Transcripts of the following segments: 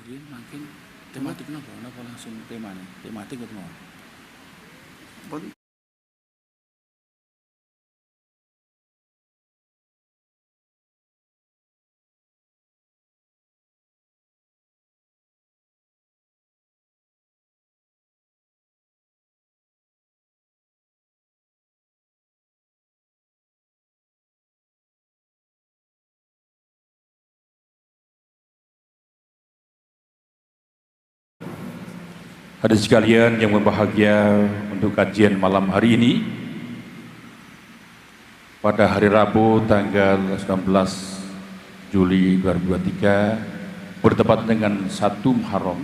Dia makin tematik napa langsung temane? Tematik atau mau? Hadirin sekalian yang berbahagia, untuk kajian malam hari ini pada hari Rabu tanggal 19 Juli 2023 bertepatan dengan 1 Muharram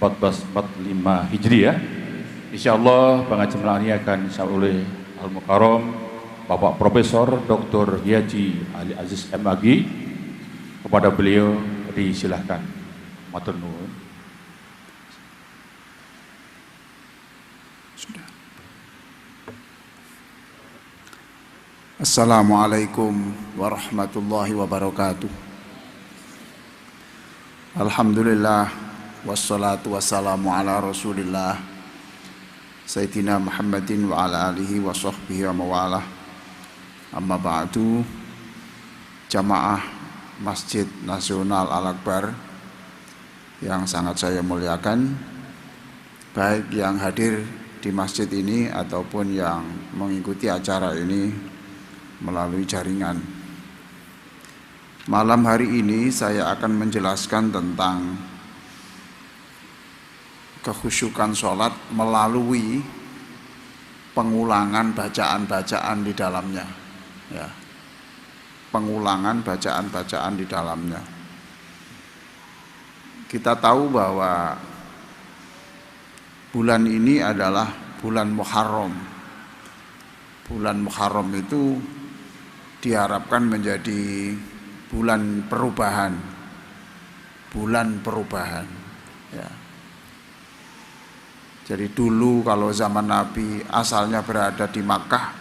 1445 Hijriah. Insyaallah pengajian malam ini akan disampaikan oleh Al-Mukarram Bapak Profesor Dr. Haji Ali Aziz M.Agi. Kepada beliau disilahkan. Matur nuwun. Assalamualaikum warahmatullahi wabarakatuh. Alhamdulillah wassalatu wassalamu ala Rasulillah Sayyidina Muhammadin wa ala alihi wa sahbihi wa mawalah. Amma ba'du. Jamaah Masjid Nasional Al-Akbar yang sangat saya muliakan, baik yang hadir di masjid ini ataupun yang mengikuti acara ini melalui jaringan. Malam hari ini saya akan menjelaskan tentang kekhusyukan sholat melalui pengulangan bacaan-bacaan di dalamnya, ya. Pengulangan bacaan-bacaan di dalamnya. Kita tahu bahwa bulan ini adalah bulan Muharram. Bulan Muharram itu diharapkan menjadi bulan perubahan, ya. Jadi dulu kalau zaman Nabi asalnya berada di Makkah,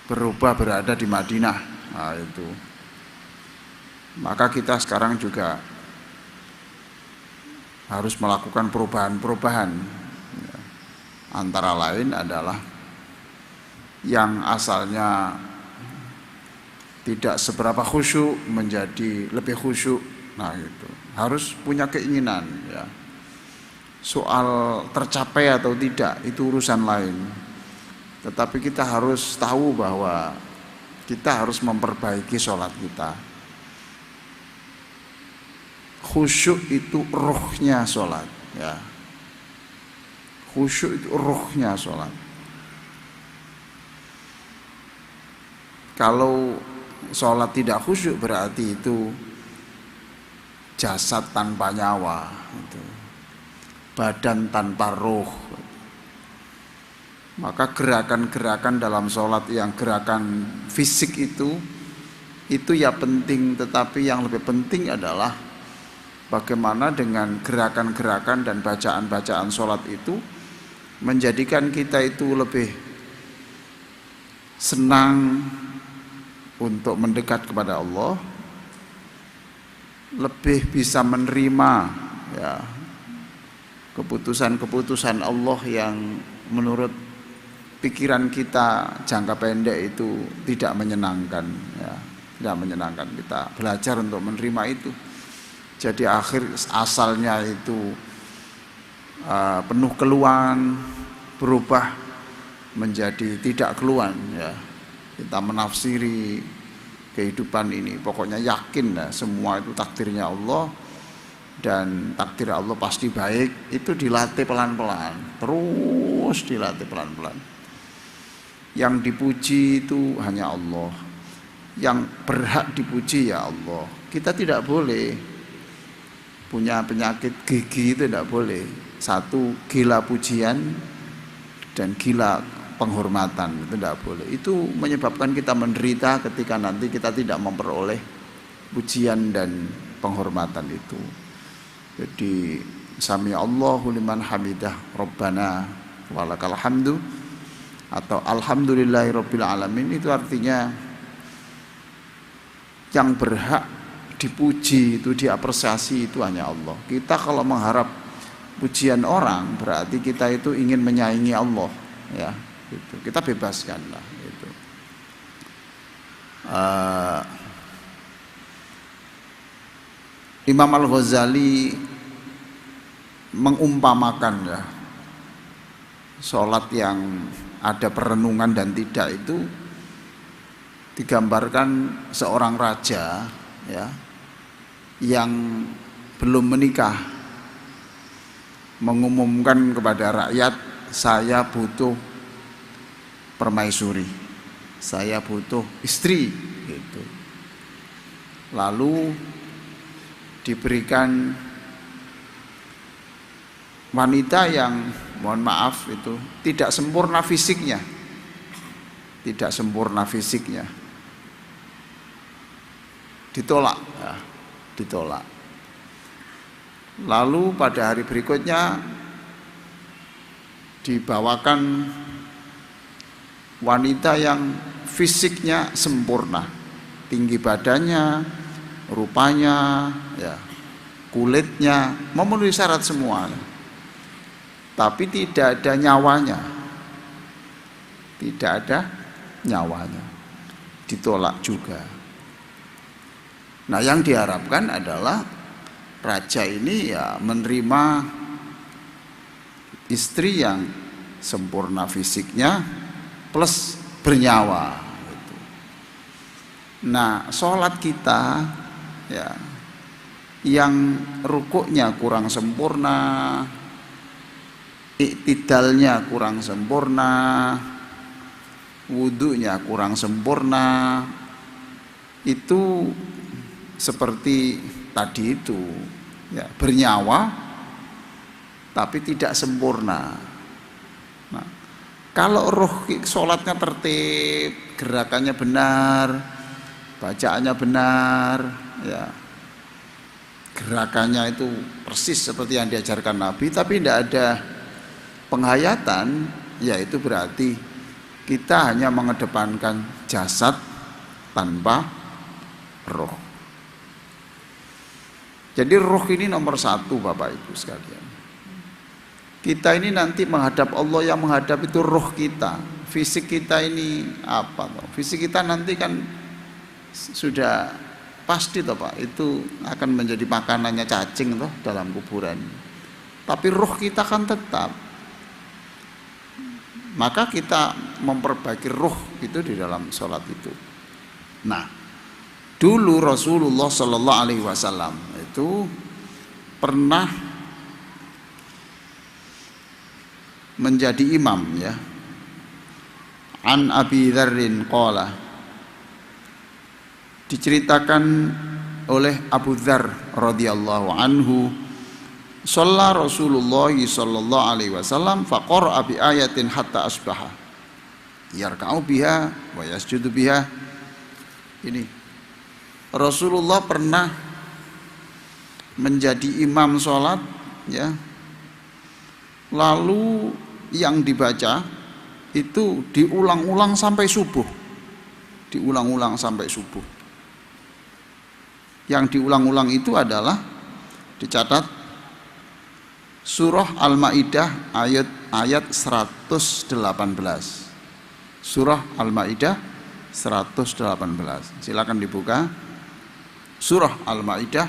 berubah berada di Madinah, nah itu. Maka kita sekarang juga harus melakukan perubahan-perubahan, ya. Antara lain adalah yang asalnya tidak seberapa khusyuk menjadi lebih khusyuk. Nah itu harus punya keinginan, ya. Soal tercapai atau tidak itu urusan lain, tetapi kita harus tahu bahwa kita harus memperbaiki sholat kita. Khusyuk itu ruhnya sholat, ya. Khusyuk itu ruhnya sholat. Kalau sholat tidak khusyuk berarti itu jasad tanpa nyawa, itu badan tanpa roh. Maka gerakan-gerakan dalam sholat yang gerakan fisik itu ya penting, tetapi yang lebih penting adalah bagaimana dengan gerakan-gerakan dan bacaan-bacaan sholat itu menjadikan kita itu lebih senang untuk mendekat kepada Allah, lebih bisa menerima, ya, keputusan-keputusan Allah yang menurut pikiran kita jangka pendek itu tidak menyenangkan, ya, tidak menyenangkan. Kita belajar untuk menerima itu. Jadi akhir asalnya itu penuh keluhan berubah menjadi tidak keluhan, ya. Kita menafsiri kehidupan ini, pokoknya yakin lah semua itu takdirnya Allah dan takdir Allah pasti baik. Itu dilatih pelan-pelan, terus dilatih pelan-pelan. Yang dipuji itu hanya Allah, yang berhak dipuji ya Allah. Kita tidak boleh punya penyakit gigi, itu tidak boleh. Satu, gila pujian dan gila penghormatan, itu tidak boleh. Itu menyebabkan kita menderita ketika nanti kita tidak memperoleh pujian dan penghormatan itu. Jadi sami Allahu liman hamidah Rabbana walakal hamdu atau alhamdulillahi rabbil alamin, itu artinya yang berhak dipuji, itu diapresiasi itu hanya Allah. Kita kalau mengharap pujian orang berarti kita itu ingin menyaingi Allah, ya. Gitu. Kita bebaskan lah. Gitu. Imam Al-Ghazali mengumpamakan ya sholat yang ada perenungan dan tidak itu digambarkan seorang raja ya yang belum menikah mengumumkan kepada rakyat, saya butuh permaisuri, saya butuh istri gitu. Lalu diberikan wanita yang mohon maaf itu tidak sempurna fisiknya, tidak sempurna fisiknya, ditolak ya, ditolak. Lalu pada hari berikutnya dibawakan wanita yang fisiknya sempurna, tinggi badannya, rupanya, ya, kulitnya memenuhi syarat semua, tapi tidak ada nyawanya, tidak ada nyawanya, ditolak juga. Nah, yang diharapkan adalah raja ini ya menerima istri yang sempurna fisiknya plus bernyawa. Gitu. Nah, sholat kita ya yang rukuknya kurang sempurna, iktidalnya kurang sempurna, wudunya kurang sempurna, itu seperti tadi itu ya, bernyawa tapi tidak sempurna. Nah, kalau roh sholatnya tertib, gerakannya benar, bacaannya benar ya, gerakannya itu persis seperti yang diajarkan Nabi, tapi tidak ada penghayatan, ya itu berarti kita hanya mengedepankan jasad tanpa roh. Jadi roh ini nomor satu Bapak Ibu sekalian. Kita ini nanti menghadap Allah, yang menghadap itu roh kita. Fisik kita ini apa toh? Fisik kita nanti kan sudah pasti toh Pak, itu akan menjadi makanannya cacing toh dalam kuburan. Tapi roh kita kan tetap. Maka kita memperbaiki roh itu di dalam sholat itu. Nah, dulu Rasulullah Shallallahu Alaihi Wasallam itu pernah menjadi imam ya. An Abi Dzarrin qala, diceritakan oleh Abu Dzar radhiyallahu anhu, shalla Rasulullah sallallahu alaihi wasallam faqara bi ayatin hatta asbaha yarka'u biha wa yasjudu biha. Ini Rasulullah pernah menjadi imam sholat ya, lalu yang dibaca itu diulang-ulang sampai subuh, diulang-ulang sampai subuh. Yang diulang-ulang itu adalah dicatat surah Al-Maidah ayat 118. Surah Al-Maidah 118. Silakan dibuka. Surah Al-Maidah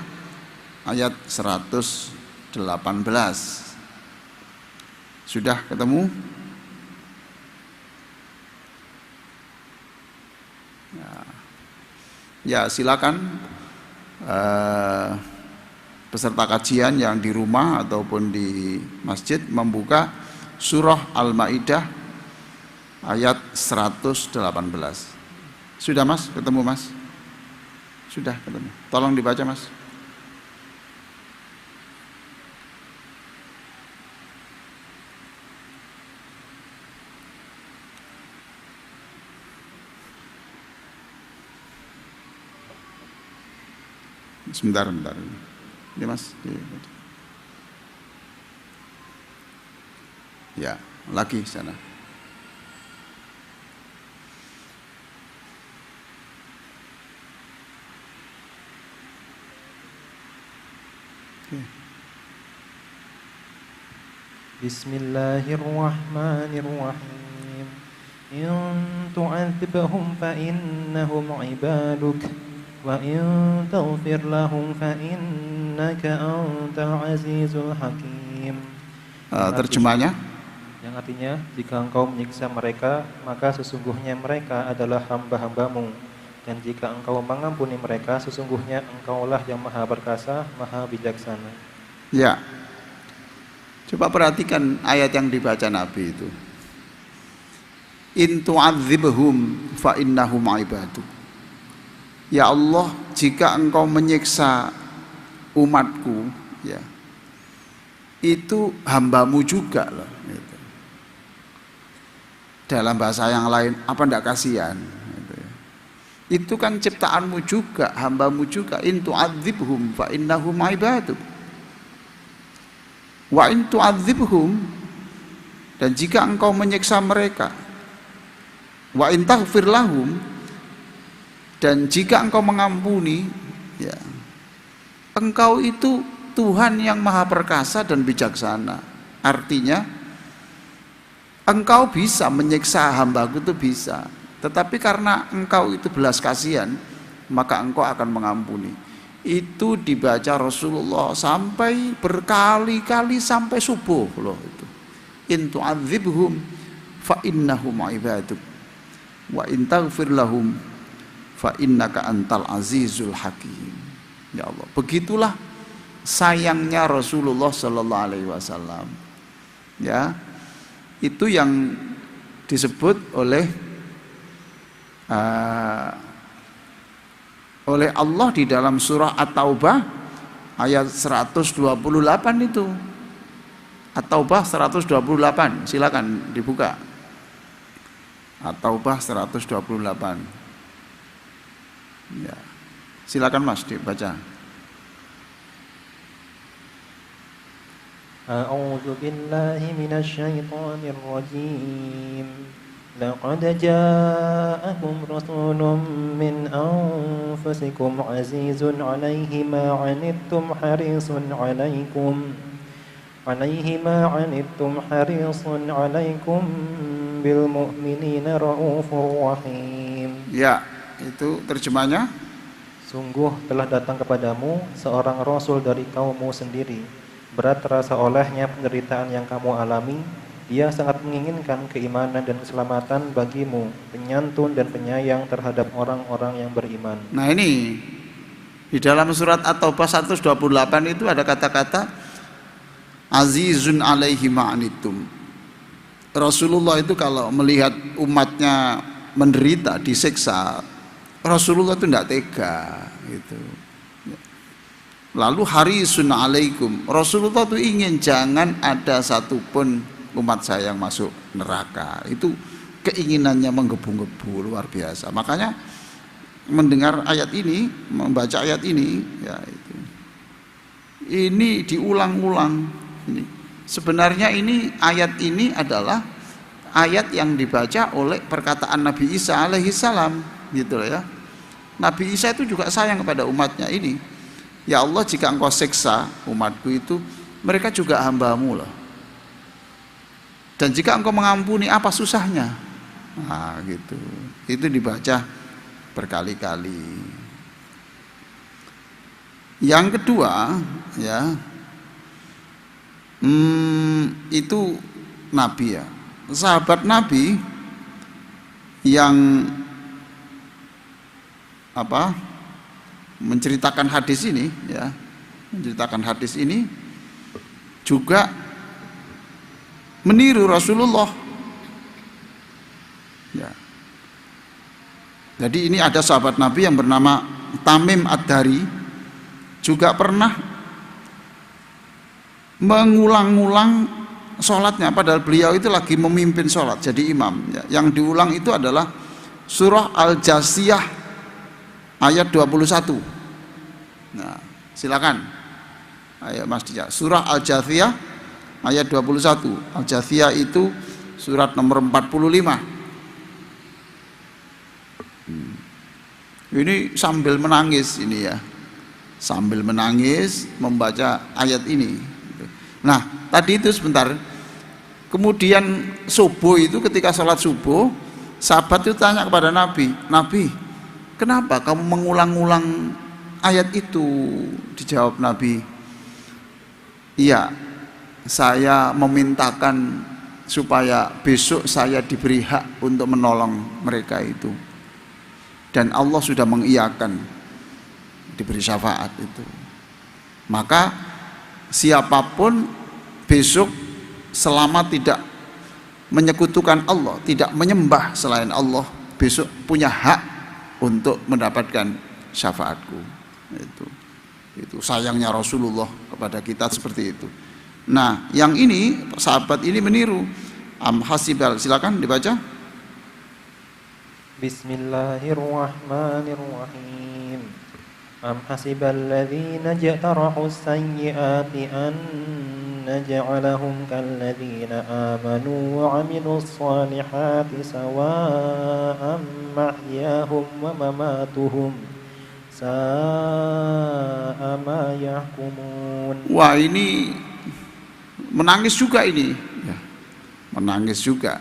ayat 118. Sudah ketemu? Ya, silakan peserta kajian yang di rumah ataupun di masjid membuka surah Al-Maidah ayat 118. Sudah Mas? Ketemu Mas? Sudah ketemu. Tolong dibaca Mas. Sebentar. Ini Mas. Ya, lagi sana. Bismillahirrahmanirrahim. In tu'adzibhum fa innahum 'ibaduk wa in taghfir lahum fa innaka antal azizul hakim. Terjemahnya? Yang artinya, jika engkau menyiksa mereka, maka sesungguhnya mereka adalah hamba-hambamu. Dan jika engkau mengampuni mereka, sesungguhnya engkaulah yang maha perkasa, maha bijaksana. Ya. Coba perhatikan ayat yang dibaca Nabi itu. In tu'adzibhum fa innahum ibaduk. Ya Allah, jika engkau menyiksa umatku, ya, itu hambamu juga loh. Gitu. Dalam bahasa yang lain, apa ndak kasihan? Gitu. Itu kan ciptaanmu juga, hambamu juga. In tu'adzibhum fa innahum ibaduk. Wa in tu'adzibhum, dan jika engkau menyiksa mereka, wa in taghfir lahum, dan jika engkau mengampuni, ya, engkau itu Tuhan yang maha perkasa dan bijaksana. Artinya engkau bisa menyiksa hambaku, itu bisa, tetapi karena engkau itu belas kasihan, maka engkau akan mengampuni. Itu dibaca Rasulullah sampai berkali-kali sampai subuh loh itu. In tu'adzibhum fa innahum ibaduk wa in taghfir lahum fa innaka antal azizul hakim. Ya Allah, begitulah sayangnya Rasulullah sallallahu alaihi wasallam. Ya. Itu yang disebut oleh Allah di dalam surah At-Taubah ayat 128 itu. At-Taubah 128, silakan dibuka. At-Taubah 128. Ya. Silakan Mas dibaca. A'udzu billahi minasy syaithanir rajim. Laqad ja'akum rasulun min anfusikum azizun 'alaihi ma 'anittum harisun 'alaikum harisun 'alaikum bil mu'minina raufur rahim. Ya, itu terjemahnya. Sungguh telah datang kepadamu seorang rasul dari kaummu sendiri. Berat terasa olehnya penderitaan yang kamu alami. Dia sangat menginginkan keimanan dan keselamatan bagimu, penyantun dan penyayang terhadap orang-orang yang beriman. Nah ini, di dalam surat At-Taubah 128 itu ada kata-kata azizun alaihi ma'anittum. Rasulullah itu kalau melihat umatnya menderita, disiksa, Rasulullah itu tidak tega gitu. Lalu harisun alaikum, Rasulullah itu ingin jangan ada satupun umat saya yang masuk neraka. Itu keinginannya menggebu-gebu luar biasa. Makanya mendengar ayat ini, membaca ayat ini, ya itu. Ini diulang-ulang. Ini sebenarnya ini ayat ini adalah ayat yang dibaca oleh perkataan Nabi Isa alaihi salam, gitu ya. Nabi Isa itu juga sayang kepada umatnya ini. Ya Allah, jika engkau siksa umatku itu, mereka juga hambamu loh. Dan jika engkau mengampuni, apa susahnya? Nah gitu. Itu dibaca berkali-kali. Yang kedua, ya, itu Nabi ya. Sahabat Nabi yang menceritakan hadis ini, ya, menceritakan hadis ini juga meniru Rasulullah. Ya. Jadi ini ada sahabat Nabi yang bernama Tamim Ad-Dari, juga pernah mengulang-ulang sholatnya, padahal beliau itu lagi memimpin sholat jadi imam. Ya. Yang diulang itu adalah surah Al-Jasiyah ayat 21. Nah, silakan. Ayo Mas Dija, surah Al-Jasiyah ayat 21. Al-Jasiyah itu surat nomor 45. Ini sambil menangis ini ya. sambil menangis membaca ayat ini. Nah, tadi itu sebentar. Kemudian subuh itu, ketika sholat subuh, sahabat itu tanya kepada Nabi, Nabi, kenapa kamu mengulang-ulang ayat itu? Dijawab Nabi, iya, saya memintakan supaya besok saya diberi hak untuk menolong mereka itu, dan Allah sudah mengiyakan diberi syafaat itu. Maka siapapun besok selama tidak menyekutukan Allah, tidak menyembah selain Allah, besok punya hak untuk mendapatkan syafaatku. Itu sayangnya Rasulullah kepada kita seperti itu. Nah, yang ini sahabat ini meniru. Hasibal, silakan dibaca. Bismillahirrahmanirrahim. Am hasibal ladzina jatarahu sayyiati an naj'alahum kalladzina amanu wa 'amilus solihati sawa'an mahyahum wa mamatuhum sa'a ma yahkumun. Wah, ini menangis juga ini ya, menangis juga.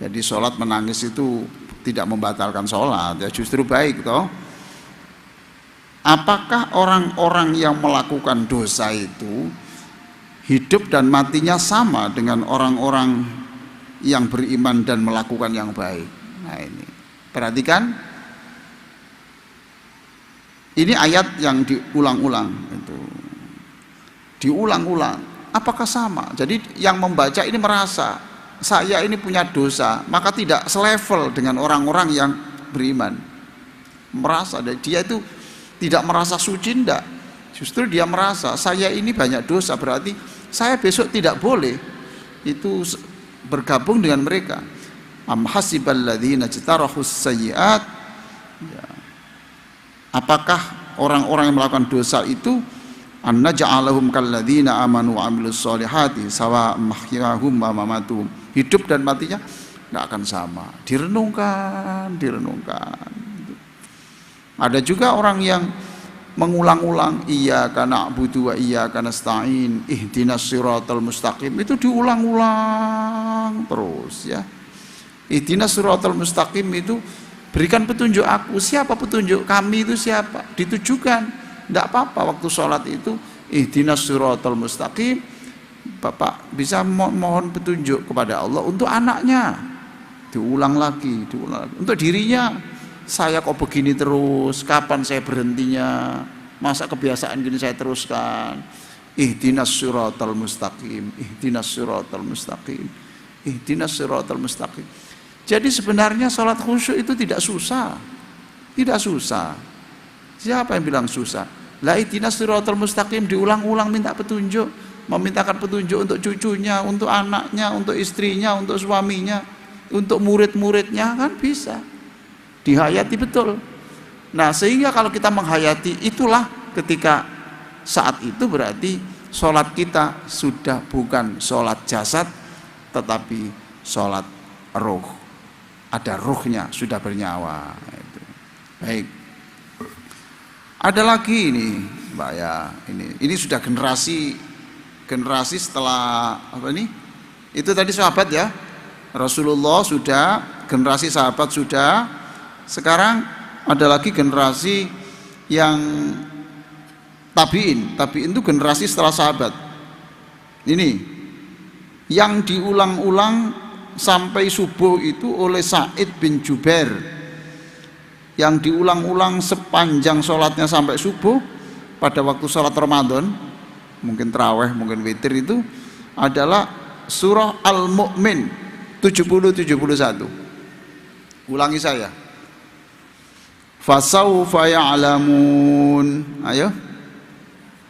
Jadi sholat menangis itu tidak membatalkan sholat ya, justru baik toh. Apakah orang-orang yang melakukan dosa itu hidup dan matinya sama dengan orang-orang yang beriman dan melakukan yang baik? Nah, ini perhatikan, ini ayat yang diulang-ulang itu, diulang-ulang. Apakah sama? Jadi yang membaca ini merasa saya ini punya dosa, maka tidak selevel dengan orang-orang yang beriman. Merasa dia itu tidak merasa suci, enggak. Justru dia merasa saya ini banyak dosa, berarti saya besok tidak boleh itu bergabung dengan mereka. Am hasibal ladzina jtarahus sayyiat. Ya. Apakah orang-orang yang melakukan dosa itu an naj'alahum kalladzina amanu wa 'amilus solihati sawa mahyahum wa mamatuhum, hidup dan matinya enggak akan sama. Direnungkan. Ada juga orang yang mengulang-ulang iyyaka na'budu wa iyyaka nasta'in ihdinas siratal mustaqim, itu diulang-ulang terus ya. Ihdinas siratal mustaqim itu berikan petunjuk aku. Siapa petunjuk? Kami itu siapa? Ditujukan. Tidak apa-apa waktu sholat itu ihdinas siratal mustaqim, Bapak bisa mohon petunjuk kepada Allah untuk anaknya. Diulang lagi. Untuk dirinya, saya kok begini terus, kapan saya berhentinya? Masa kebiasaan gini saya teruskan? Ihdinas siratal mustaqim, ihdinas siratal mustaqim, ihdinas siratal mustaqim. Jadi sebenarnya salat khusyuk itu tidak susah. Tidak susah. Siapa yang bilang susah? La ihdinas siratal mustaqim diulang-ulang minta petunjuk, memintakan petunjuk untuk cucunya, untuk anaknya, untuk istrinya, untuk suaminya, untuk murid-muridnya, kan bisa. Dihayati betul. Nah, sehingga kalau kita menghayati itulah ketika saat itu berarti sholat kita sudah bukan sholat jasad tetapi sholat ruh. Ada ruhnya, sudah bernyawa. Baik. Ada lagi ini, Mbak ya. Ini sudah generasi setelah apa ini? Itu tadi sahabat ya. Rasulullah sudah, generasi sahabat sudah. Sekarang ada lagi generasi yang tabi'in. Tabi'in itu generasi setelah sahabat. Ini yang diulang-ulang sampai subuh itu oleh Sa'id bin Jubair. Yang diulang-ulang sepanjang sholatnya sampai subuh pada waktu sholat Ramadan, mungkin tarawih, mungkin witir, itu adalah surah Al-Mu'min 70-71. Ulangi saya. Fasawfa ya'lamun. Ayo.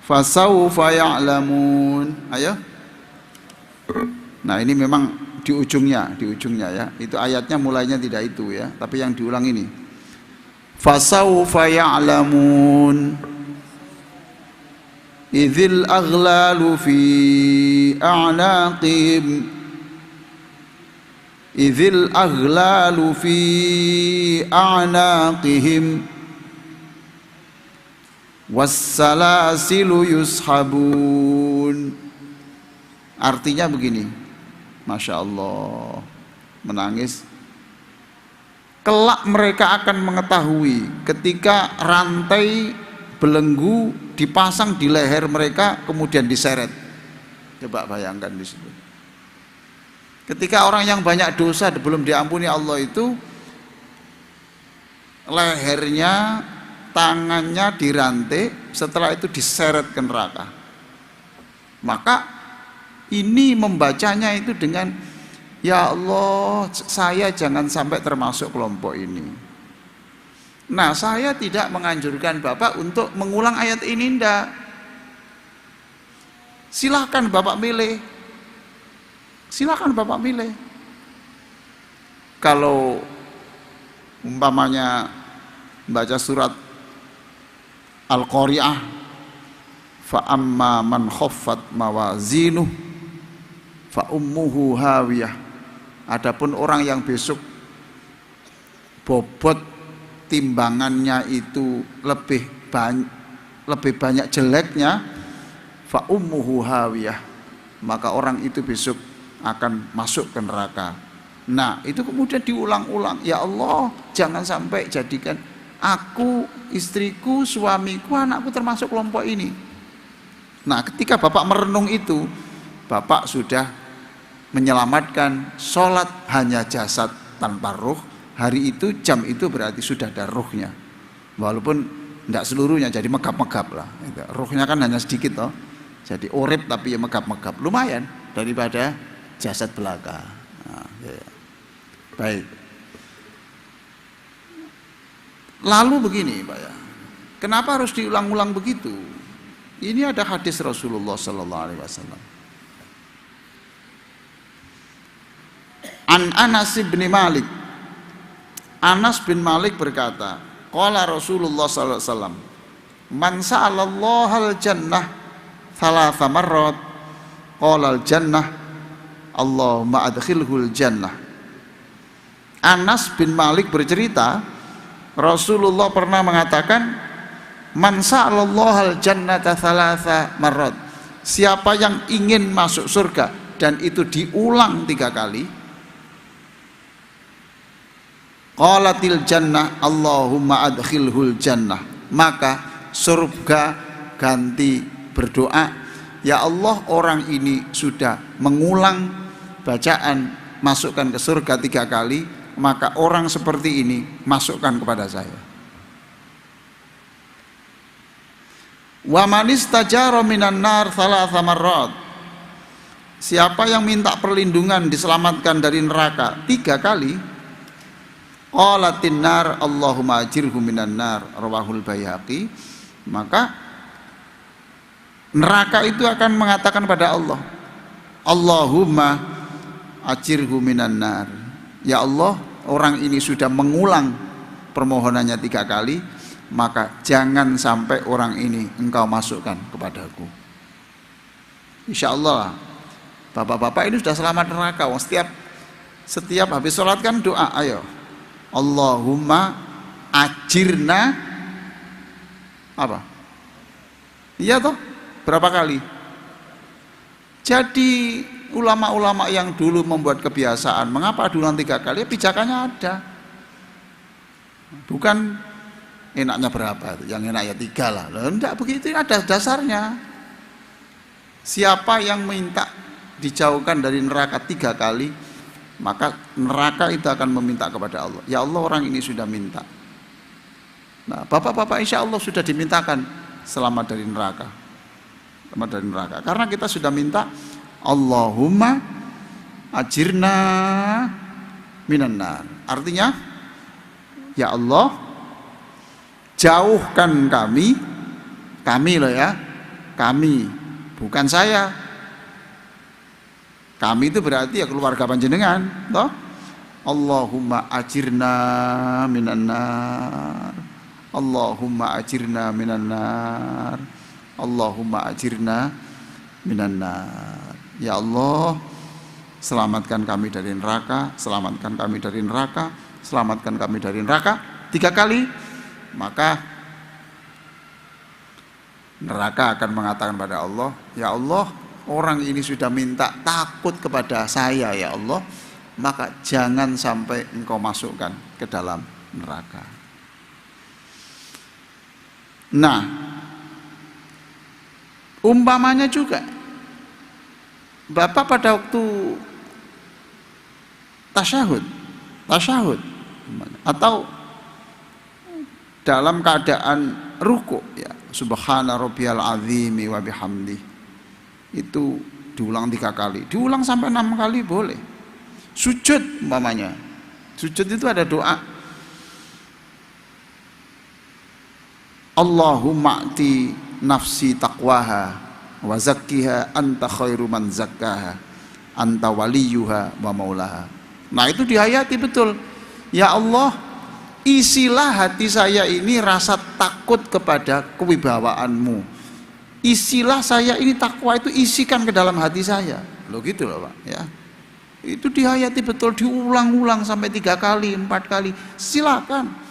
Fasawfa ya'lamun. Ayo. Nah, ini memang di ujungnya ya. Itu ayatnya mulainya tidak itu ya, tapi yang diulang ini. Fasawfa ya'lamun. Idzil aghlalu fi a'naqihim. Idzil aghlalu fi a'naqihim wassalasilu yushabun. Artinya begini, Masya Allah, menangis. Kelak mereka akan mengetahui ketika rantai belenggu dipasang di leher mereka kemudian diseret. Coba bayangkan di situ. Ketika orang yang banyak dosa belum diampuni Allah itu, lehernya, tangannya dirantai, setelah itu diseret ke neraka. Maka ini membacanya itu dengan, ya Allah, saya jangan sampai termasuk kelompok ini. Nah, saya tidak menganjurkan Bapak untuk mengulang ayat ini, ndak. Silahkan Bapak milih. Silahkan Bapak milih. Kalau umpamanya baca surat Al-Qari'ah, fa amma man khaffat mawazinuh fa ummuhu hawiyah. Adapun orang yang besok bobot timbangannya itu lebih banyak jeleknya, fa ummuhu hawiyah, maka orang itu besok akan masuk ke neraka. Nah, itu kemudian diulang-ulang. Ya Allah, jangan sampai jadikan aku, istriku, suamiku, anakku termasuk kelompok ini. Nah, ketika Bapak merenung itu, Bapak sudah menyelamatkan sholat hanya jasad tanpa ruh. Hari itu, jam itu berarti sudah ada ruhnya. Walaupun tidak seluruhnya, jadi megap-megap lah. Ruhnya kan hanya sedikit toh. Jadi urip tapi ya megap-megap. Lumayan daripada jasad belaka. Nah, ya. Baik. Lalu begini Pak ya, kenapa harus diulang-ulang begitu? Ini ada hadis Rasulullah Sallallahu Alaihi Wasallam. An Anas bin Malik. Anas bin Malik berkata, qala Rasulullah Sallallahu Alaihi Wasallam, man sa'alallahal jannah thalatha marrat, qala al jannah Allahumma adkhilhul jannah. Anas bin Malik bercerita, Rasulullah pernah mengatakan, man sa'alallahal jannata thalatha marrat, siapa yang ingin masuk surga dan itu diulang 3 kali, qalatil jannah Allahumma adkhilhul jannah, maka surga ganti berdoa, ya Allah, orang ini sudah mengulang bacaan masukkan ke surga 3 kali, maka orang seperti ini masukkan kepada saya. Wa man istajara minan nar thalatha marrat, siapa yang minta perlindungan diselamatkan dari neraka 3 kali, qalatin nar Allahumma ajirhu minan nar, rawahul Baihaqi, maka neraka itu akan mengatakan pada Allah, Allahumma ajirhu minan nar, ya Allah, orang ini sudah mengulang permohonannya 3 kali, maka jangan sampai orang ini engkau masukkan kepadaku. Insya Allah bapak-bapak ini sudah selamat neraka. Setiap habis sholat kan doa, ayo Allahumma ajirna apa? Iya toh? Berapa kali? Jadi ulama-ulama yang dulu membuat kebiasaan, mengapa diulang 3 kali? Pijakannya ada. Bukan enaknya berapa, yang enak ya 3 lah. Enggak begitu, ada dasarnya. Siapa yang minta dijauhkan dari neraka 3 kali, maka neraka itu akan meminta kepada Allah, ya Allah, orang ini sudah minta. Nah, bapak-bapak insya Allah sudah dimintakan selamat dari neraka. Selamat dari neraka. Karena kita sudah minta, Allahumma ajirna minan nar. Artinya, ya Allah, jauhkan kami loh ya, kami, bukan saya. Kami itu berarti ya keluarga panjenengan, toh? Allahumma ajirna minan nar. Allahumma ajirna minan nar. Allahumma ajirna minan nar. Ya Allah, selamatkan kami dari neraka, selamatkan kami dari neraka, selamatkan kami dari neraka 3 kali. Maka neraka akan mengatakan pada Allah, ya Allah, orang ini sudah minta takut kepada saya ya Allah, maka jangan sampai engkau masukkan ke dalam neraka. Nah, umpamanya juga Bapak pada waktu tasyahud atau dalam keadaan ruku, ya, subhana rabbiyal azimi wa bihamdi, itu diulang 3 kali, diulang sampai 6 kali boleh. Sujud umpamanya, sujud itu ada doa, Allahumma ati nafsi taqwaha wa zakkiha anta khairu man zakkaha anta waliyuha wa maulaha. Nah, itu dihayati betul. Ya Allah, isilah hati saya ini rasa takut kepada kewibawaanmu. Isilah saya ini takwa itu, isikan ke dalam hati saya. Loh gitu loh Pak, ya. Itu dihayati betul, diulang-ulang sampai 3 kali, 4 kali. Silakan.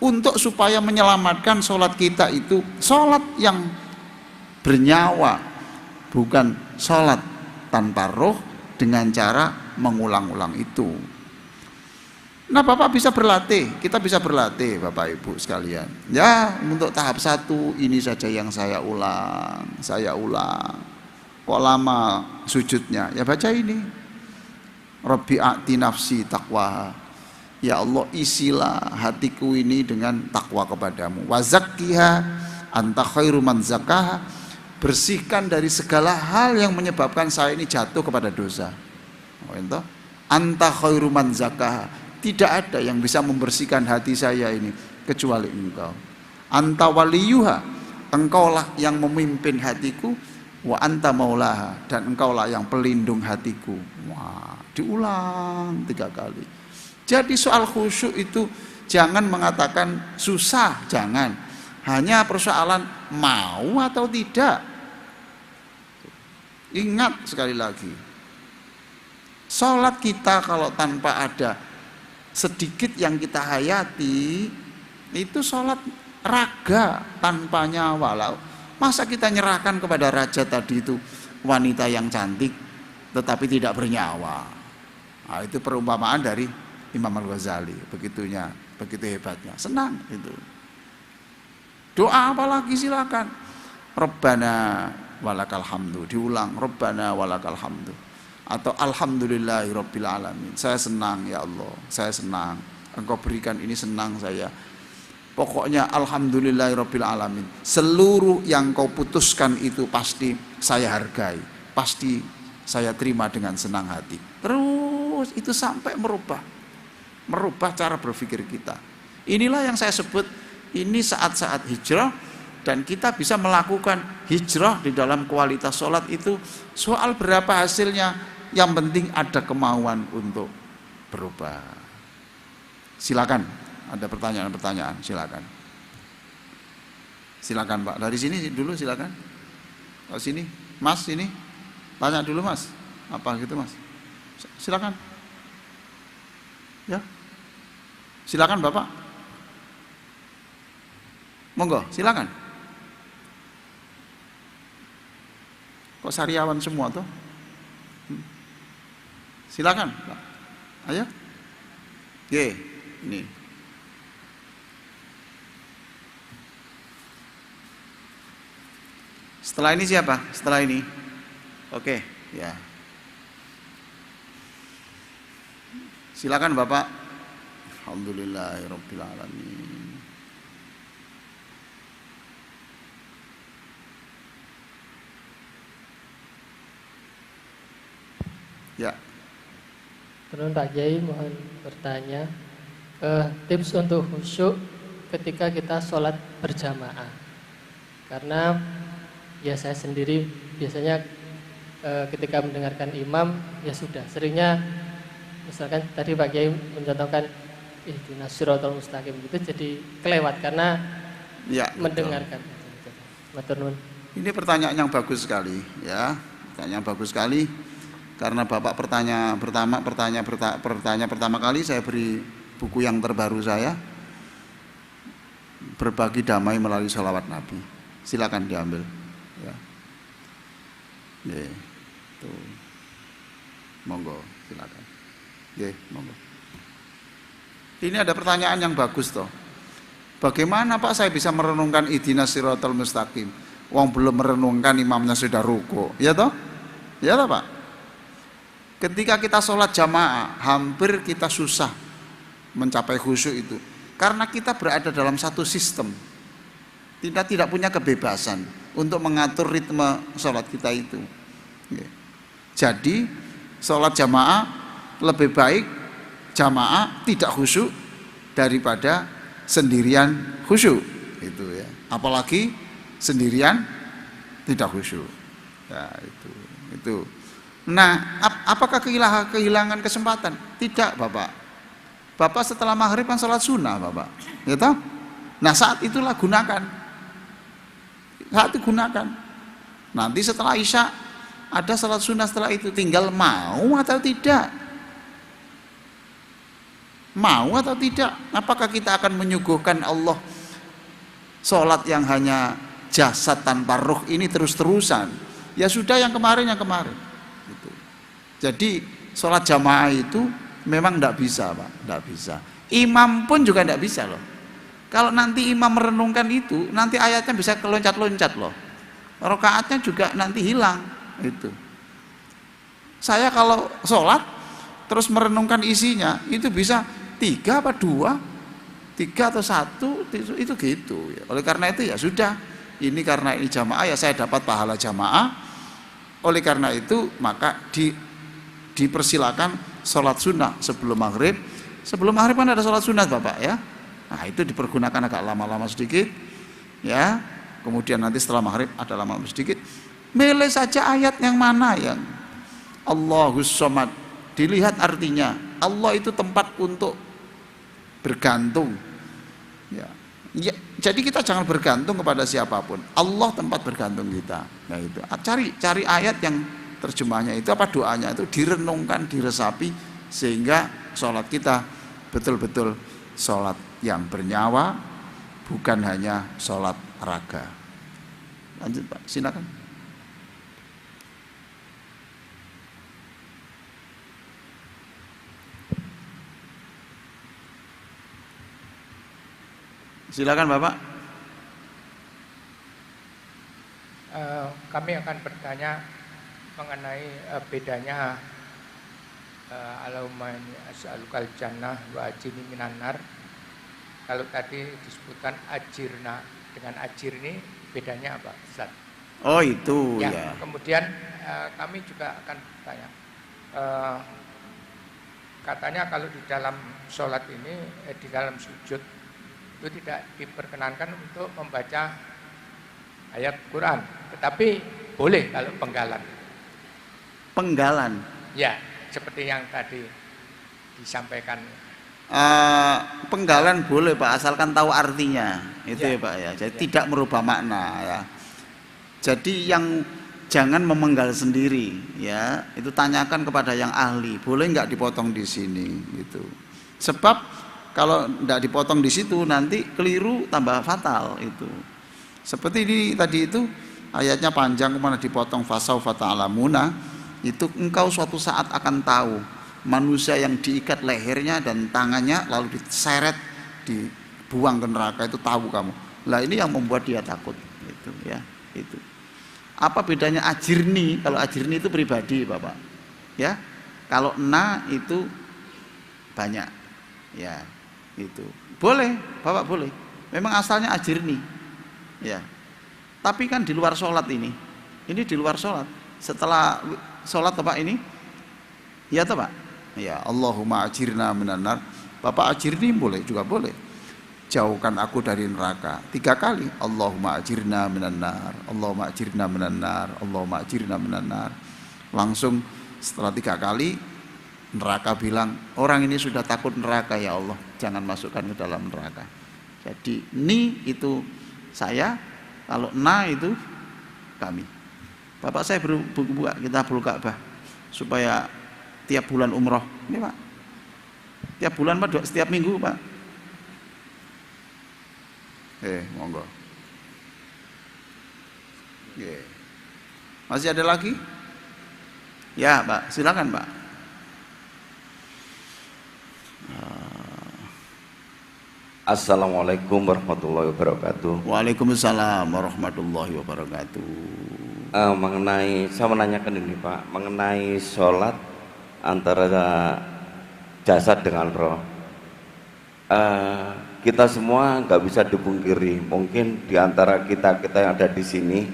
Untuk supaya menyelamatkan sholat kita itu sholat yang bernyawa, bukan sholat tanpa roh dengan cara mengulang-ulang itu. Nah, Bapak bisa berlatih, kita bisa berlatih Bapak Ibu sekalian. Ya, untuk tahap 1 ini saja yang saya ulang. Kok lama sujudnya? Ya baca ini. Rabbi a'ti nafsi taqwaha. Ya Allah, isilah hatiku ini dengan takwa kepadamu. Wa zakkiha anta khairu man zakkaha. Bersihkan dari segala hal yang menyebabkan saya ini jatuh kepada dosa. Oh, itu. Anta khairu man zakkaha. Tidak ada yang bisa membersihkan hati saya ini kecuali engkau. Anta waliyuha, engkaulah yang memimpin hatiku. Wa anta maulaha, dan engkaulah yang pelindung hatiku. Wah, diulang 3 kali. Jadi soal khusyuk itu jangan mengatakan susah, jangan. Hanya persoalan mau atau tidak. Ingat sekali lagi, sholat kita kalau tanpa ada sedikit yang kita hayati, itu sholat raga tanpa nyawa. Masa kita nyerahkan kepada raja tadi itu wanita yang cantik tetapi tidak bernyawa? Nah, itu perumpamaan dari Imam Al-Ghazali, begitunya, begitu hebatnya. Senang itu. Doa apalagi silakan. Rabbana walakal hamdu, diulang Rabbana walakal hamdu. Atau alhamdulillahirabbil alamin. Saya senang ya Allah, saya senang. Engkau berikan ini, senang saya. Pokoknya alhamdulillahirabbil alamin. Seluruh yang kau putuskan itu pasti saya hargai, pasti saya terima dengan senang hati. Terus itu sampai merubah cara berpikir kita. Inilah yang saya sebut ini saat-saat hijrah, dan kita bisa melakukan hijrah di dalam kualitas sholat itu. Soal berapa hasilnya, yang penting ada kemauan untuk berubah. Silakan, ada pertanyaan-pertanyaan, silakan. Silakan Pak, dari sini dulu silakan. Oh sini, Mas sini, tanya dulu Mas, apa gitu Mas? Silakan. Ya, silakan Bapak. Monggo, silakan. Kok sariawan semua tuh? Silakan, Pak. Ayo. Ye, ini. Setelah ini siapa? Setelah ini. Oke, ya. Silakan Bapak. Alhamdulillahirabbil alamin. Ya. Terus Pak Kiai mohon bertanya, tips untuk khusyuk ketika kita sholat berjamaah. Karena ya saya sendiri biasanya ketika mendengarkan imam ya sudah seringnya, misalkan tadi Pak Kiai mencontohkan ihdinas siratal mustaqim gitu, jadi kelewat karena Ya, mendengarkan. Matur nuwun. Ini pertanyaan yang bagus sekali, ya. Pertanyaan yang bagus sekali. Karena Bapak pertama kali saya beri buku yang terbaru saya, Berbagi Damai Melalui Shalawat Nabi. silakan diambil. Ya. Tuh. Monggo, silakan. Monggo. Ini ada pertanyaan yang bagus toh. Bagaimana Pak saya bisa merenungkan ihdinas siratal mustaqim? Wong belum merenungkan imamnya sudah ruku. Ya toh? Ya toh Pak? Ketika kita sholat jamaah, hampir kita susah mencapai khusyuk itu. Karena kita berada dalam satu sistem. Kita tidak punya kebebasan untuk mengatur ritme sholat kita itu. Jadi sholat jamaah lebih baik jamaah tidak khusyuk daripada sendirian khusyuk itu ya. Apalagi sendirian tidak khusyuk. Ya, itu. Nah, apakah kehilangan kesempatan? Tidak, Bapak. Bapak setelah maghrib kan sholat sunnah, Bapak. Ya toh? Nah, saat itulah gunakan. Saat itu gunakan. Nanti setelah Isya ada sholat sunnah setelah itu, tinggal mau atau tidak. Mau atau tidak? Apakah kita akan menyuguhkan Allah sholat yang hanya jasad tanpa ruh ini terus-terusan? Ya sudah yang kemarin gitu. Jadi sholat jamaah itu memang tidak bisa Pak, tidak bisa. Imam pun juga tidak bisa loh. Kalau nanti imam merenungkan itu, nanti ayatnya bisa keloncat-loncat loh. Rakaatnya juga nanti hilang itu. Saya kalau sholat terus merenungkan isinya itu bisa 3 apa 2, 3 atau 1 itu gitu ya. Oleh karena itu ya sudah, ini karena ini jamaah ya saya dapat pahala jamaah. Oleh karena itu maka dipersilakan sholat sunnah sebelum maghrib. Sebelum maghrib kan ada sholat sunnah Bapak ya. Nah itu dipergunakan agak lama-lama sedikit ya. Kemudian nanti setelah maghrib ada lama sedikit. Milih saja ayat yang mana yang Allahus Somad. Dilihat artinya. Allah itu tempat untuk bergantung. Ya. Jadi kita jangan bergantung kepada siapapun. Allah tempat bergantung kita. Nah itu. Cari ayat yang terjemahnya itu apa doanya itu direnungkan, diresapi sehingga sholat kita betul-betul sholat yang bernyawa, bukan hanya sholat raga. Lanjut Pak, silakan. Silakan Bapak. Kami akan bertanya mengenai bedanya Allahumma inni as'alukal jannah wa ajirni minan nar. Kalau tadi disebutkan ajirna dengan ajir ini bedanya apa Ustaz? Oh itu ya. Ya. Kemudian kami juga akan bertanya, katanya kalau di dalam sholat ini di dalam sujud itu tidak diperkenankan untuk membaca ayat Quran, tetapi boleh kalau penggalan. Penggalan. Ya, seperti yang tadi disampaikan. Penggalan boleh Pak, asalkan tahu artinya itu ya Pak ya. Jadi tidak merubah makna ya. Jadi yang jangan memenggal sendiri ya. Itu tanyakan kepada yang ahli. Boleh nggak dipotong di sini gitu. Sebab kalau tidak dipotong di situ nanti keliru tambah fatal itu. Seperti ini tadi itu ayatnya panjang kemana dipotong fasaufa ta'lamuna. Itu engkau suatu saat akan tahu manusia yang diikat lehernya dan tangannya lalu diseret dibuang ke neraka, itu tahu kamu. Lah ini yang membuat dia takut itu ya, itu. Apa bedanya ajirni? Kalau ajirni itu pribadi Bapak ya, kalau na itu banyak ya, itu boleh Bapak, boleh, memang asalnya ajirni ya, tapi kan di luar sholat ini di luar sholat. Setelah sholat Bapak ini ya toh Pak ya, Allahumma ajirna minan nar. Bapak ajirni boleh juga, boleh jauhkan aku dari neraka 3 kali, Allahumma ajirna minan nar, Allahumma ajirna minan nar, Allahumma ajirna minan nar. Langsung setelah 3 kali neraka bilang, orang ini sudah takut neraka ya Allah, jangan masukkan ke dalam neraka. Jadi ni itu saya, kalau na itu kami. Bapak saya buka Kitabul Ka'bah supaya tiap bulan umroh ini Pak, tiap bulan Pak, setiap minggu Pak. Monggo. Yeah. Masih ada lagi? Ya, Pak, silakan, Pak. Assalamualaikum warahmatullahi wabarakatuh. Waalaikumsalam warahmatullahi wabarakatuh. Saya menanyakan ini Pak, mengenai sholat antara jasad dengan roh. Kita semua nggak bisa dipungkiri, mungkin diantara kita yang ada di sini,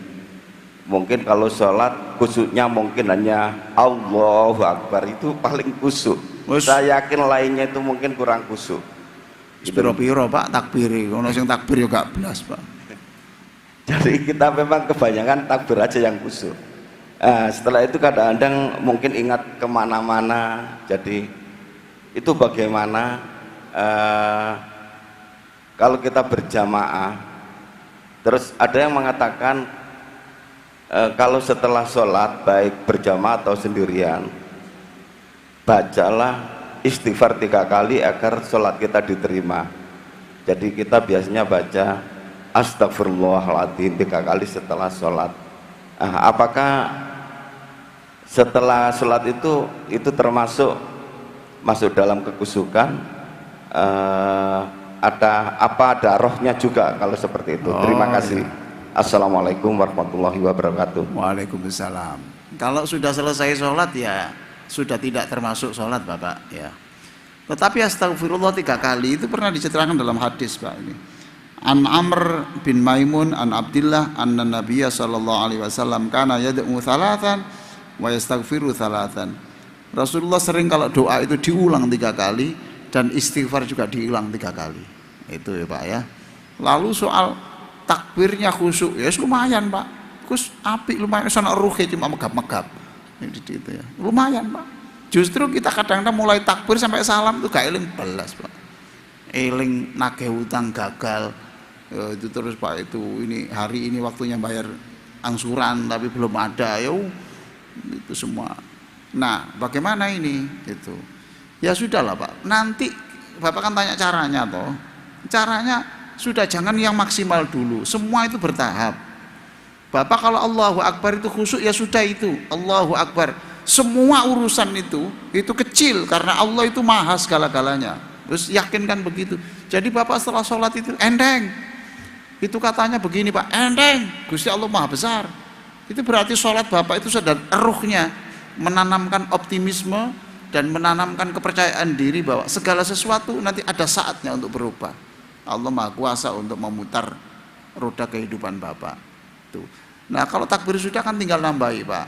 mungkin kalau sholat khusyuknya mungkin hanya Allahu Akbar, itu paling khusyuk. Saya yakin lainnya itu mungkin kurang khusyuk. Piro-piro Pak takbiri, ono sing takbir yo gak blas Pak. Jadi kita memang kebanyakan takbir aja yang khusyuk. Setelah itu kadang-kadang mungkin ingat kemana-mana. Jadi itu bagaimana kalau kita berjamaah. Terus ada yang mengatakan kalau setelah sholat baik berjamaah atau sendirian, bacalah istighfar 3 kali agar sholat kita diterima. Jadi kita biasanya baca astagfirullahaladzim 3 kali setelah sholat. Apakah setelah sholat itu termasuk masuk dalam kekusukan? Ada rohnya juga kalau seperti itu? Terima kasih. Assalamualaikum warahmatullahi wabarakatuh. Waalaikumsalam. Kalau sudah selesai sholat ya sudah tidak termasuk sholat Bapak ya. Tetapi astagfirullah 3 kali itu pernah diceritakan dalam hadis Pak ini. An Amr bin Maimun an Abdillah anna Nabiyya sallallahu alaihi wasallam kana yad'u thalathan wa yastaghfiru thalathan. Rasulullah sering kalau doa itu diulang 3 kali dan istighfar juga diulang 3 kali. Itu ya Pak ya. Lalu soal takbirnya khusyuk ya lumayan Pak. Kus apik lumayan sono ruhe cuma megap-megap. Itu ya. Lumayan Pak. Justru kita kadang-kadang mulai takbir sampai salam tuh gak eling belas Pak. Eling nagih utang gagal. Itu terus Pak itu ini hari ini waktunya bayar angsuran tapi belum ada. Itu semua. Nah, bagaimana ini? Gitu. Ya sudahlah Pak. Nanti Bapak kan tanya caranya toh. Caranya sudah jangan yang maksimal dulu. Semua itu bertahap. Bapak kalau Allahu Akbar itu khusyuk ya sudah itu Allahu Akbar. Semua urusan itu kecil karena Allah itu maha segala-galanya. Terus yakinkan begitu. Jadi Bapak setelah sholat itu endeng. Itu katanya begini Pak, endeng. Gusti Allah maha besar. Itu berarti sholat Bapak itu sudah ruhnya menanamkan optimisme dan menanamkan kepercayaan diri bahwa segala sesuatu nanti ada saatnya untuk berubah. Allah maha kuasa untuk memutar roda kehidupan Bapak. Nah kalau takbir sudah kan tinggal nambahi Pak.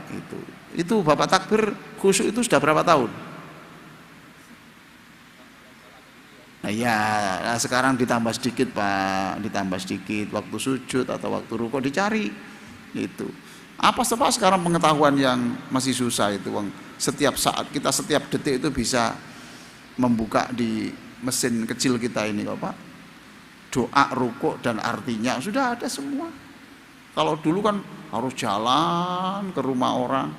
Itu Bapak takbir khusyuk itu sudah berapa tahun? Nah ya sekarang ditambah sedikit Pak, ditambah sedikit waktu sujud atau waktu rukuk dicari. Itu apa sebab sekarang pengetahuan yang masih susah itu setiap saat kita setiap detik itu bisa membuka di mesin kecil kita ini kok Pak, doa rukuk dan artinya sudah ada semua. Kalau dulu kan harus jalan ke rumah orang,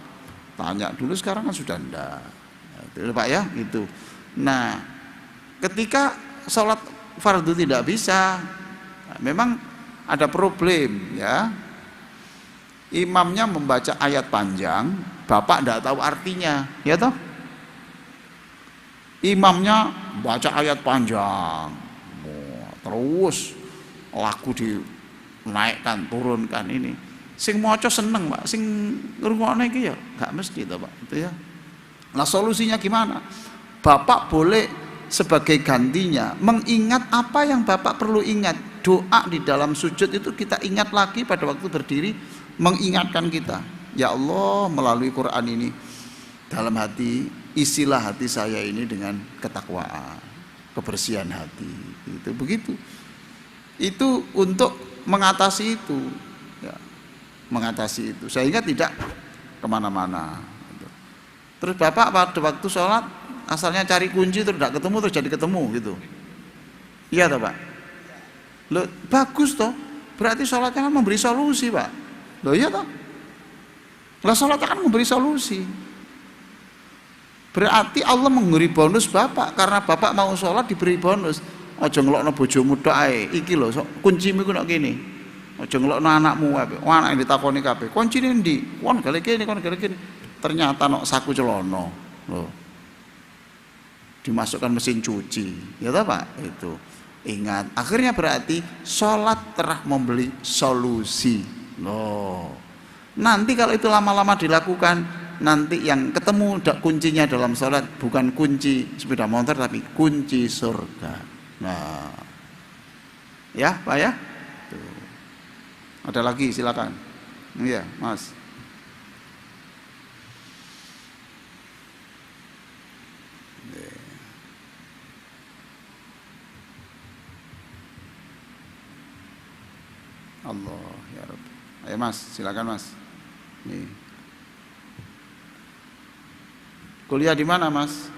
tanya dulu, sekarang kan sudah enggak. Itu Pak ya, itu. Nah, ketika sholat fardu tidak bisa, memang ada problem ya. Imamnya membaca ayat panjang, Bapak enggak tahu artinya, ya toh? Imamnya baca ayat panjang, terus lagu dinaikkan, turunkan ini. Sing maca seneng Pak, sing ngrungokne iki ya gak mesti to Pak, itu ya. Nah, solusinya gimana? Bapak boleh sebagai gantinya mengingat apa yang Bapak perlu ingat. Doa di dalam sujud itu kita ingat lagi pada waktu berdiri, mengingatkan kita, ya Allah melalui Quran ini dalam hati, isilah hati saya ini dengan ketakwaan, kebersihan hati. Itu begitu. Itu untuk mengatasi itu. Mengatasi itu sehingga tidak kemana-mana. Terus Bapak pada waktu sholat asalnya cari kunci terus tidak ketemu, terus jadi ketemu gitu. Iya toh Pak? Loh, bagus toh, berarti sholatnya kan memberi solusi Pak. Loh iya toh? Lah sholatnya kan memberi solusi. Berarti Allah memberi bonus Bapak karena Bapak mau sholat diberi bonus. Aja ngelokno bojomu tok ae. Iki lho kuncimu ku nek kene. Aja ngelokno anakmu wae. Anak ditakoni kabeh. Kuncine ndi? Kon gale kene, kon gale kene. Ternyata nok saku celana. Loh. Dimasukkan mesin cuci. Ya toh, Pak? Itu. Ingat, akhirnya berarti sholat telah membeli solusi. Loh. Nanti kalau itu lama-lama dilakukan, nanti yang ketemu kuncinya dalam sholat bukan kunci sepeda motor tapi kunci surga. Nah, ya Pak ya. Tuh. Ada lagi silakan. Iya Mas. Allah ya Rabbi. Ayo Mas, silakan Mas. Nih. Kuliah di mana Mas?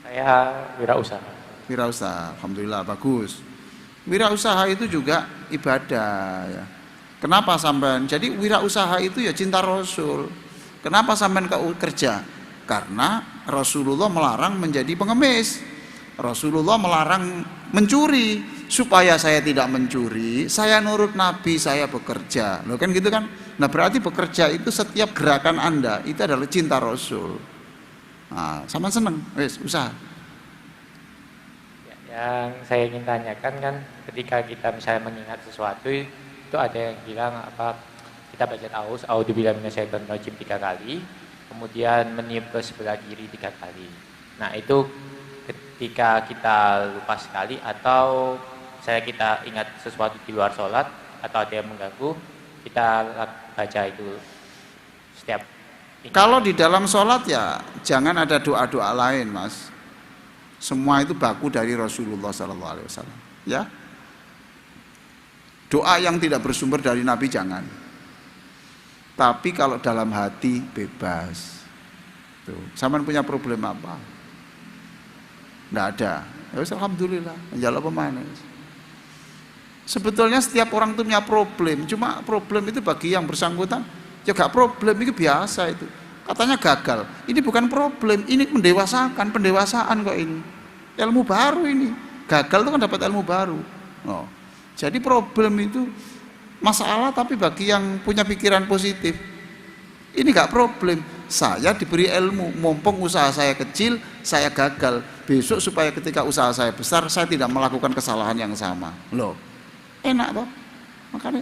Saya wirausaha. Wirausaha, alhamdulillah bagus. Wirausaha itu juga ibadah ya. Kenapa sampean? Jadi wirausaha itu ya cinta Rasul. Kenapa sampean kerja? Karena Rasulullah melarang menjadi pengemis. Rasulullah melarang mencuri. Supaya saya tidak mencuri, saya nurut Nabi, saya bekerja. Loh kan gitu kan? Nah berarti bekerja itu setiap gerakan Anda itu adalah cinta Rasul. Nah, sama seneng, wes usaha. Ya, yang saya ingin tanyakan kan, ketika kita misalnya mengingat sesuatu, itu ada yang bilang apa? Kita baca A'udzubillahi minasyaitonirrajim 3 kali, kemudian meniup ke sebelah kiri 3 kali. Nah itu ketika kita lupa sekali atau kita ingat sesuatu di luar sholat atau ada yang mengganggu, kita baca itu setiap ingat. Kalau di dalam sholat ya jangan ada doa-doa lain Mas. Semua itu baku dari Rasulullah SAW ya. Doa yang tidak bersumber dari Nabi jangan. Tapi kalau dalam hati bebas. Tuh, sampean punya problem apa? Nggak ada. Ya alhamdulillah. Menjaluk pemana. Sebetulnya setiap orang itu punya problem, cuma problem itu bagi yang bersangkutan ya gak problem, itu biasa itu. Katanya gagal, ini bukan problem, ini mendewasakan, pendewasaan kok ini. Ilmu baru ini, gagal itu kan dapat ilmu baru. Oh. Jadi problem itu masalah tapi bagi yang punya pikiran positif. Ini gak problem, saya diberi ilmu, mumpung usaha saya kecil, saya gagal. Besok supaya ketika usaha saya besar, saya tidak melakukan kesalahan yang sama. Loh. Enak toh, makanya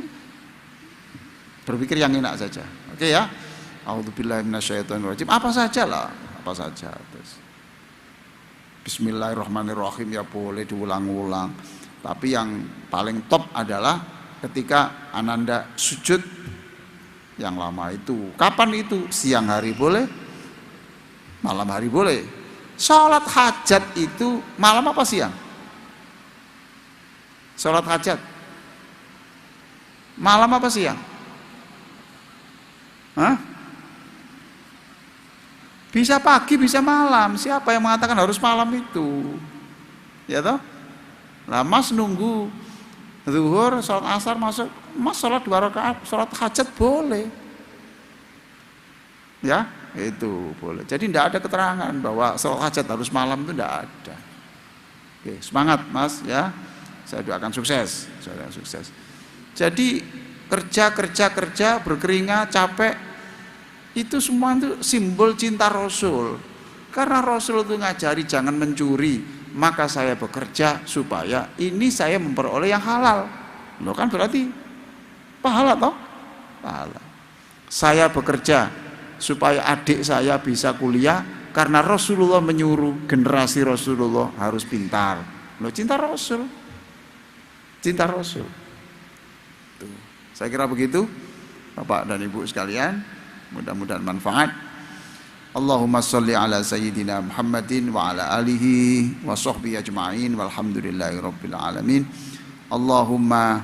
berpikir yang enak saja. Oke ya. A'udzubillahi minasyaitonirrajim. Apa saja lah, apa saja. Terus. Bismillahirrahmanirrahim ya boleh diulang-ulang. Tapi yang paling top adalah ketika Ananda sujud yang lama itu. Kapan itu? Siang hari boleh, malam hari boleh. Sholat hajat itu malam apa siang? Sholat hajat malam apa siang? Hah? Bisa pagi, bisa malam. Siapa yang mengatakan harus malam itu? Ya toh? Lah Mas nunggu zuhur, sholat asar masuk, Mas sholat 2 rakaat, sholat hajat boleh. Ya, itu boleh. Jadi tidak ada keterangan bahwa sholat hajat harus malam itu tidak ada. Oke, semangat Mas ya. Saya doakan sukses. Saya doakan sukses. Jadi kerja, berkeringat, capek, itu semua itu simbol cinta Rasul. Karena Rasul itu ngajari jangan mencuri, maka saya bekerja supaya ini saya memperoleh yang halal. Loh kan berarti pahala toh? Pahala. Saya bekerja supaya adik saya bisa kuliah karena Rasulullah menyuruh generasi Rasulullah harus pintar. Loh cinta Rasul. Cinta Rasul. Tuh. Saya kira begitu Bapak dan Ibu sekalian, mudah-mudahan manfaat. Allahumma sholli ala sayyidina Muhammadin wa ala alihi wa sahbihi ajma'in walhamdulillahi rabbil alamin. Allahumma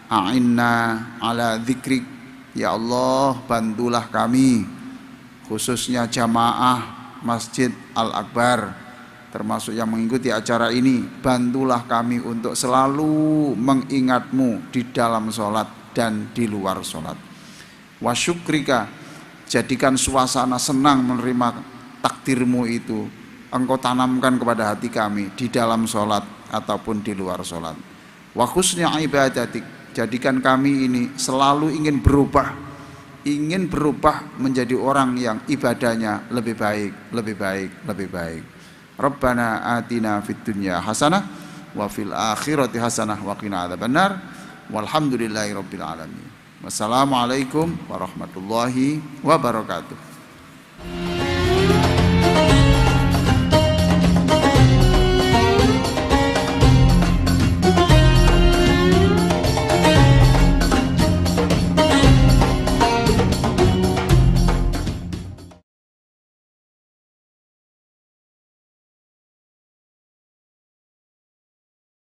a'inna ala dzikrik, ya Allah bantulah kami khususnya jamaah Masjid Al-Akbar termasuk yang mengikuti acara ini, bantulah kami untuk selalu mengingatmu di dalam sholat dan di luar sholat. Wa syukrika, jadikan suasana senang menerima takdirmu itu engkau tanamkan kepada hati kami di dalam sholat ataupun di luar sholat. Wa husni ibadatik, Jadikan kami ini selalu ingin berubah menjadi orang yang ibadahnya lebih baik, lebih baik, lebih baik. Rabbana atina fid dunya hasanah wa fil akhirati hasanah wa qina adzabannar. Walhamdulillahi rabbil alamin. Wassalamualaikum warahmatullahi wabarakatuh.